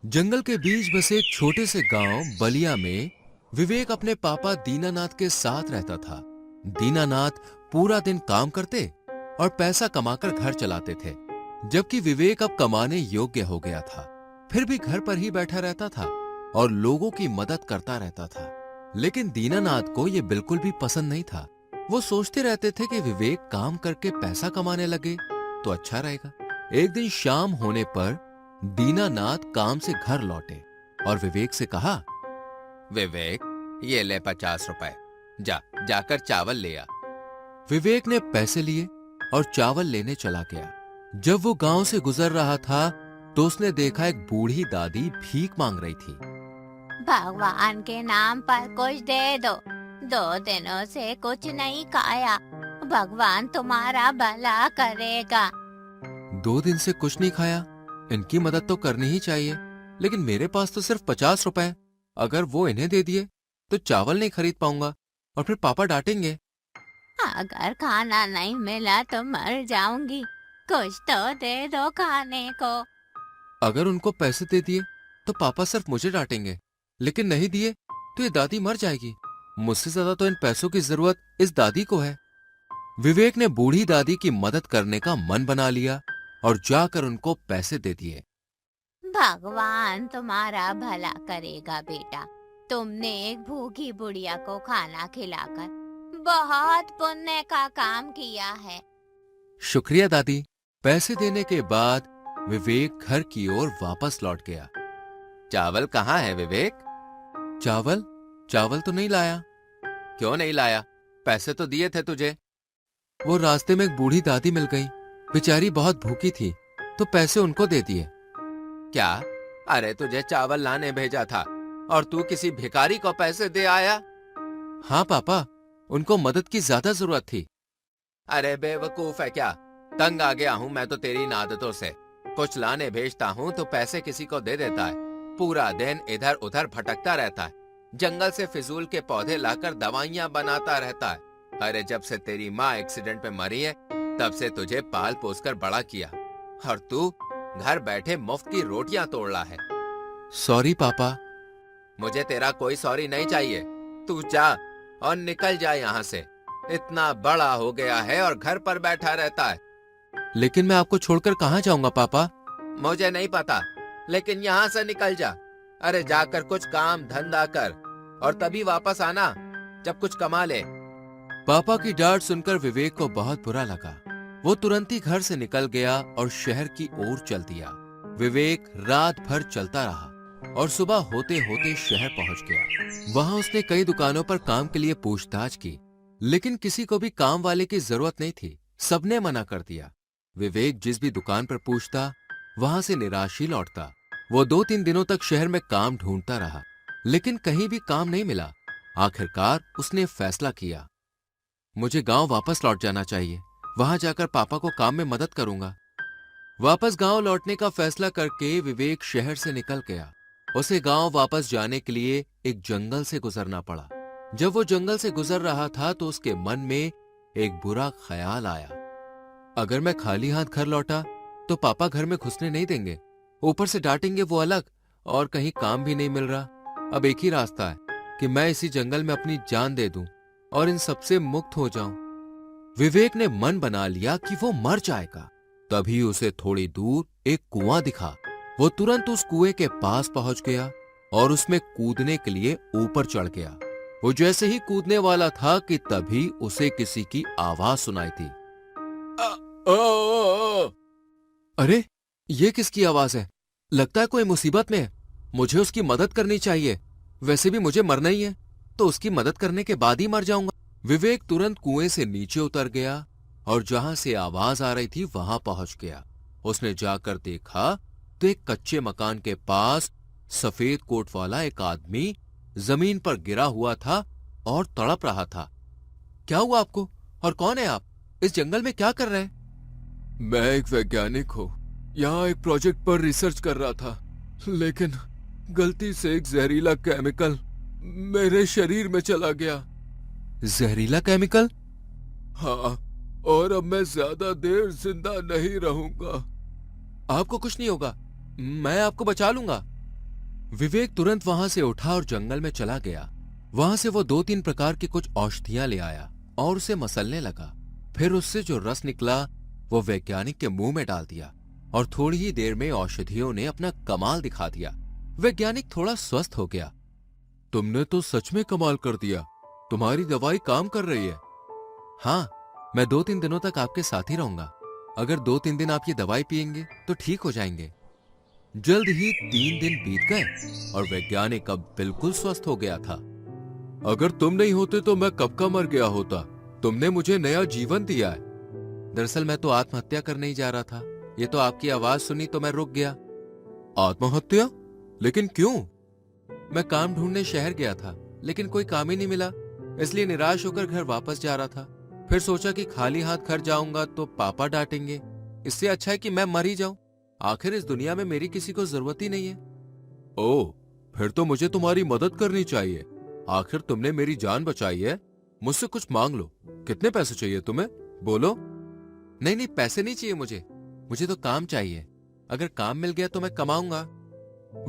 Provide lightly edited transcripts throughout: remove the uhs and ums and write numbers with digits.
जंगल के बीच बसे एक छोटे से गांव बलिया में विवेक अपने पापा दीनानाथ के साथ रहता था। दीनानाथ पूरा दिन काम करते और पैसा कमाकर घर चलाते थे, जबकि विवेक अब कमाने योग्य हो गया था। फिर भी घर पर ही बैठा रहता था और लोगों की मदद करता रहता था। लेकिन दीनानाथ को यह बिल्कुल भी पसंद नहीं था। वो सोचते रहते थे कि विवेक काम करके पैसा कमाने लगे तो अच्छा रहेगा। एक दिन शाम होने पर दीनानाथ काम से घर लौटे और विवेक से कहा, विवेक, ये ले 50 रुपए, जाकर चावल ले आ। विवेक ने पैसे लिए और चावल लेने चला गया। जब वो गांव से गुजर रहा था तो उसने देखा एक बूढ़ी दादी भीख मांग रही थी। भगवान के नाम पर कुछ दे दो, 2 दिनों से कुछ नहीं खाया, भगवान तुम्हारा भला करेगा। 2 दिन से कुछ नहीं खाया, इनकी मदद तो करनी ही चाहिए, लेकिन मेरे पास तो सिर्फ 50 रुपए हैं। अगर वो इन्हें दे दिए तो चावल नहीं खरीद पाऊंगा और फिर पापा डांटेंगे। अगर खाना नहीं मिला तो मर जाऊंगी, कुछ तो दे दो खाने को। अगर उनको पैसे दे दिए तो पापा सिर्फ मुझे डांटेंगे, लेकिन नहीं दिए तो ये दादी मर जाएगी। मुझसे ज्यादा तो इन पैसों की जरूरत इस दादी को है। विवेक ने बूढ़ी दादी की मदद करने का मन बना लिया और जाकर उनको पैसे दे दिए। भगवान तुम्हारा भला करेगा बेटा, तुमने एक भूखी बुढ़िया को खाना खिलाकर बहुत पुण्य का काम किया है। शुक्रिया दादी। पैसे देने के बाद विवेक घर की ओर वापस लौट गया। चावल कहाँ है विवेक? चावल तो नहीं लाया। क्यों नहीं लाया? पैसे तो दिए थे तुझे। वो रास्ते में एक बूढ़ी दादी मिल गई, बेचारी बहुत भूखी थी तो पैसे उनको दे दिए। क्या? अरे तुझे चावल लाने भेजा था और तू किसी भिखारी को पैसे दे आया? हाँ पापा, उनको मदद की ज्यादा जरूरत थी। अरे बेवकूफ है क्या? तंग आ गया हूँ मैं तो तेरी इन आदतों से। कुछ लाने भेजता हूँ तो पैसे किसी को दे देता है, पूरा दिन इधर उधर भटकता रहता है, जंगल से फिजूल के पौधे लाकर दवाइयाँ बनाता रहता है। अरे जब से तेरी माँ एक्सीडेंट में मरी है तब से तुझे पाल पोस कर बड़ा किया और तू घर बैठे मुफ्त की रोटियां तोड़ रहा है। सॉरी पापा। मुझे तेरा कोई सॉरी नहीं चाहिए। तू जा और निकल जा यहाँ से। इतना बड़ा हो गया है और घर पर बैठा रहता है। लेकिन मैं आपको छोड़कर कहाँ जाऊंगा पापा? मुझे नहीं पता, लेकिन यहाँ से निकल जा। अरे जाकर कुछ काम धंधा कर और तभी वापस आना जब कुछ कमा ले। पापा की डांट सुनकर विवेक को बहुत बुरा लगा। वो तुरंत ही घर से निकल गया और शहर की ओर चल दिया। विवेक रात भर चलता रहा और सुबह होते होते शहर पहुंच गया। वहां उसने कई दुकानों पर काम के लिए पूछताछ की, लेकिन किसी को भी काम वाले की जरूरत नहीं थी। सबने मना कर दिया। विवेक जिस भी दुकान पर पूछता वहां से निराश ही लौटता। वो 2-3 दिनों तक शहर में काम ढूंढता रहा, लेकिन कहीं भी काम नहीं मिला। आखिरकार उसने फैसला किया, मुझे गांव वापस लौट जाना चाहिए। वहां जाकर पापा को काम में मदद करूंगा। वापस गांव लौटने का फैसला करके विवेक शहर से निकल गया। उसे गांव वापस जाने के लिए एक जंगल से गुजरना पड़ा। जब वो जंगल से गुजर रहा था तो उसके मन में एक बुरा ख्याल आया। अगर मैं खाली हाथ घर लौटा तो पापा घर में घुसने नहीं देंगे, ऊपर से डांटेंगे वो अलग, और कहीं काम भी नहीं मिल रहा। अब एक ही रास्ता है कि मैं इसी जंगल में अपनी जान दे दूं और इन सबसे मुक्त हो जाऊं। विवेक ने मन बना लिया कि वो मर जाएगा। तभी उसे थोड़ी दूर एक कुआं दिखा। वो तुरंत उस कुएं के पास पहुंच गया और उसमें कूदने के लिए ऊपर चढ़ गया। वो जैसे ही कूदने वाला था कि तभी उसे किसी की आवाज सुनाई थी। अरे ये किसकी आवाज है? लगता है कोई मुसीबत में है। मुझे उसकी मदद करनी चाहिए। वैसे भी मुझे मरना ही है, तो उसकी मदद करने के बाद ही मर जाऊंगा। विवेक तुरंत कुएं से नीचे उतर गया और जहां से आवाज आ रही थी वहां पहुंच गया। उसने जाकर देखा तो एक कच्चे मकान के पास सफेद कोट वाला एक आदमी जमीन पर गिरा हुआ था और तड़प रहा था। क्या हुआ आपको और कौन है आप? इस जंगल में क्या कर रहे हैं? मैं एक वैज्ञानिक हूँ, यहाँ एक प्रोजेक्ट पर रिसर्च कर रहा था, लेकिन गलती से एक जहरीला केमिकल मेरे शरीर में चला गया। जहरीला केमिकल? हाँ, और अब मैं ज्यादा देर जिंदा नहीं रहूंगा। आपको कुछ नहीं होगा, मैं आपको बचा लूंगा। विवेक तुरंत वहां से उठा और जंगल में चला गया। वहां से वो 2-3 प्रकार की कुछ औषधियां ले आया और उसे मसलने लगा। फिर उससे जो रस निकला वो वैज्ञानिक के मुंह में डाल दिया और थोड़ी ही देर में औषधियों ने अपना कमाल दिखा दिया। वैज्ञानिक थोड़ा स्वस्थ हो गया। तुमने तो सच में कमाल कर दिया, तुम्हारी दवाई काम कर रही है। हाँ, मैं 2-3 दिनों तक आपके साथ ही रहूंगा। अगर 2-3 दिन आप ये दवाई पिएंगे तो ठीक हो जाएंगे। जल्द ही 3 दिन बीत गए और वैज्ञानिक अब बिल्कुल स्वस्थ हो गया था। अगर तुम नहीं होते तो मैं कब का मर गया होता। तुमने मुझे नया जीवन दिया है। दरअसल मैं तो आत्महत्या करने ही जा रहा था। ये तो आपकी आवाज सुनी तो मैं रुक गया। आत्महत्या? लेकिन क्यों? मैं काम ढूंढने शहर गया था, लेकिन कोई काम ही नहीं मिला, इसलिए निराश होकर घर वापस जा रहा था। फिर सोचा कि खाली हाथ घर जाऊंगा तो पापा डांटेंगे। इससे अच्छा है कि मैं मर ही जाऊं। आखिर इस दुनिया में मेरी किसी को जरूरत ही नहीं है। ओह, फिर तो मुझे तुम्हारी मदद करनी चाहिए। आखिर तुमने मेरी जान बचाई है। मुझसे कुछ मांग लो। कितने पैसे चाहिए तुम्हें? बोलो। नहीं नहीं, पैसे नहीं चाहिए मुझे तो काम चाहिए। अगर काम मिल गया तो मैं कमाऊंगा।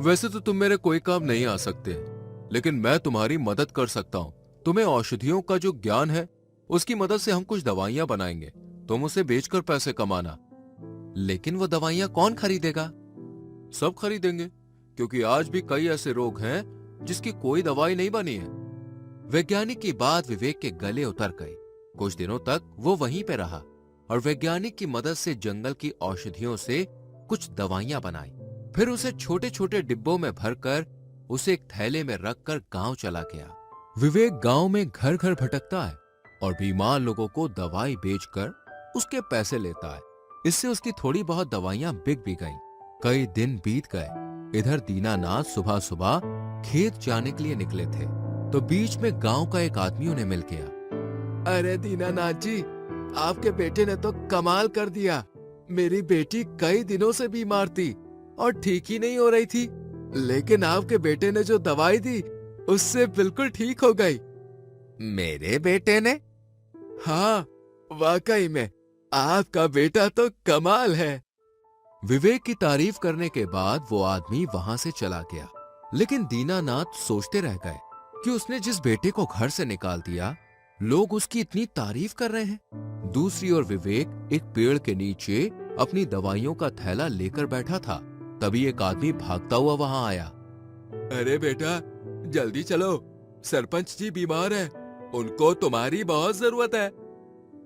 वैसे तो तुम मेरे कोई काम नहीं आ सकते, लेकिन मैं तुम्हारी मदद कर सकता हूं। तुम्हें औषधियों का जो ज्ञान है उसकी मदद से हम कुछ दवाइयां बनाएंगे। तुम उसे बेचकर पैसे कमाना। लेकिन वो दवाइयां कौन खरीदेगा? सब खरीदेंगे, क्योंकि आज भी कई ऐसे रोग हैं जिसकी कोई दवाई नहीं बनी है। वैज्ञानिक की बात विवेक के गले उतर गई। कुछ दिनों तक वो वहीं पे रहा और वैज्ञानिक की मदद से जंगल की औषधियों से कुछ दवाइयां बनाई। फिर उसे छोटे छोटे डिब्बों में भरकर उसे एक थैले में रखकर गांव चला गया। विवेक गांव में घर घर भटकता है और बीमार लोगों को दवाई बेचकर उसके पैसे लेता है। इससे उसकी थोड़ी बहुत दवाइयां बिक भी गईं। कई दिन बीत गए। इधर दीनानाथ सुबह सुबह खेत जाने के लिए निकले थे तो बीच में गांव का एक आदमी उन्हें मिल गया। अरे दीनानाथ जी, आपके बेटे ने तो कमाल कर दिया। मेरी बेटी कई दिनों से बीमार थी और ठीक ही नहीं हो रही थी, लेकिन आपके बेटे ने जो दवाई दी उससे बिल्कुल ठीक हो गई। मेरे बेटे ने? हाँ, वाकई में आपका बेटा तो कमाल है। विवेक की तारीफ करने के बाद वो आदमी वहां से चला गया। लेकिन दीनानाथ सोचते रह गए कि उसने जिस बेटे को घर से निकाल दिया, लोग उसकी इतनी तारीफ कर रहे हैं। दूसरी ओर विवेक एक पेड़ के नीचे अपनी दवाइयों का थैला लेकर बैठा था। तभी एक आदमी भागता हुआ वहां आया। अरे बेटा, जल्दी चलो, सरपंच जी बीमार हैं, उनको तुम्हारी बहुत जरूरत है।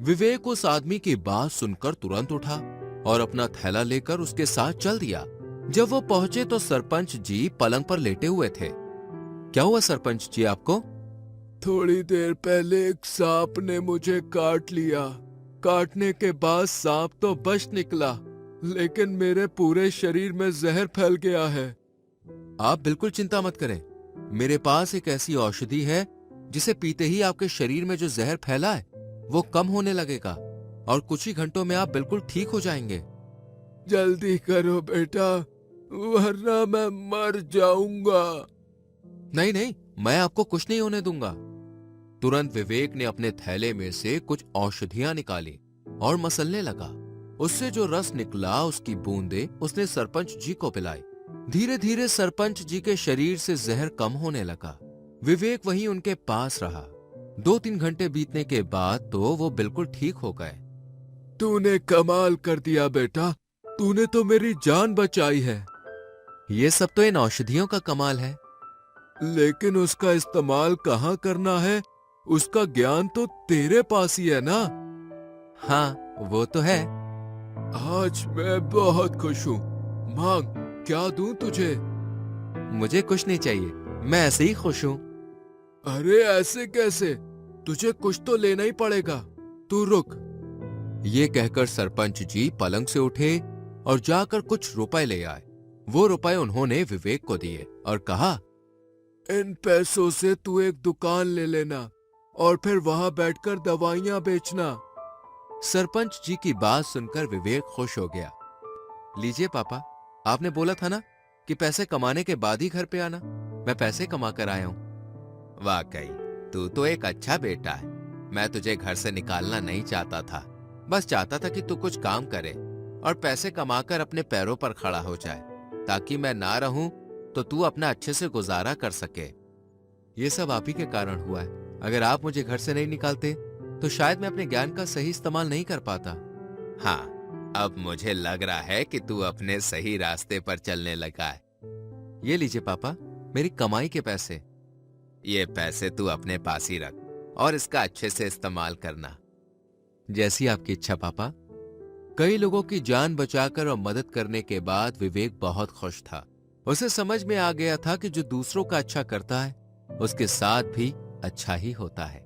विवेक उस आदमी की बात सुनकर तुरंत उठा और अपना थैला लेकर उसके साथ चल दिया। जब वो पहुंचे तो सरपंच जी पलंग पर लेटे हुए थे। क्या हुआ सरपंच जी आपको? थोड़ी देर पहले एक सांप ने मुझे काट लिया। काटने के बाद सांप तो बच निकला, लेकिन मेरे पूरे शरीर में जहर फैल गया है। आप बिल्कुल चिंता मत करें। मेरे पास एक ऐसी औषधि है जिसे पीते ही आपके शरीर में जो जहर फैला है वो कम होने लगेगा और कुछ ही घंटों में आप बिल्कुल ठीक हो जाएंगे। जल्दी करो बेटा, वरना मैं मर जाऊंगा। नहीं नहीं, मैं आपको कुछ नहीं होने दूंगा। तुरंत विवेक ने अपने थैले में से कुछ औषधियां निकाली और मसलने लगा। उससे जो रस निकला उसकी बूंदे उसने सरपंच जी को पिलाई। धीरे धीरे सरपंच जी के शरीर से जहर कम होने लगा। विवेक वहीं उनके पास रहा। 2-3 घंटे बीतने के बाद तो वो बिल्कुल ठीक हो गए। तूने कमाल कर दिया बेटा, तूने तो मेरी जान बचाई है। ये सब तो इन औषधियों का कमाल है। लेकिन उसका इस्तेमाल कहाँ करना है, उसका ज्ञान तो तेरे पास ही है ना? हाँ, वो तो है। आज मैं बहुत खुश हूँ। मांग, क्या दूं तुझे? मुझे कुछ नहीं चाहिए, मैं ऐसे ही खुश हूँ। अरे ऐसे कैसे? तुझे कुछ तो लेना ही पड़ेगा। तू रुक। ये कहकर सरपंच जी पलंग से उठे और जाकर कुछ रुपए ले आए। वो रुपए उन्होंने विवेक को दिए और कहा, इन पैसों से तू एक दुकान ले लेना और फिर वहां बैठकर दवाइयां बेचना। सरपंच जी की बात सुनकर विवेक खुश हो गया। लीजिए पापा, आपने बोला था ना कि पैसे कमाने के बाद ही घर पे आना। मैं पैसे कमा कर आया हूँ। वाकई तू तो एक अच्छा बेटा है। मैं तुझे घर से निकालना नहीं चाहता था, बस चाहता था कि तू कुछ काम करे और पैसे कमाकर अपने पैरों पर खड़ा हो जाए, ताकि मैं ना रहूं तो तू अपना अच्छे से गुजारा कर सके। ये सब आप ही के कारण हुआ है। अगर आप मुझे घर से नहीं निकालते तो शायद मैं अपने ज्ञान का सही इस्तेमाल नहीं कर पाता। हाँ, अब मुझे लग रहा है कि तू अपने सही रास्ते पर चलने लगा है। ये लीजिए पापा, मेरी कमाई के पैसे। ये पैसे तू अपने पास ही रख और इसका अच्छे से इस्तेमाल करना। जैसी आपकी इच्छा पापा। कई लोगों की जान बचाकर और मदद करने के बाद विवेक बहुत खुश था। उसे समझ में आ गया था कि जो दूसरों का अच्छा करता है उसके साथ भी अच्छा ही होता है।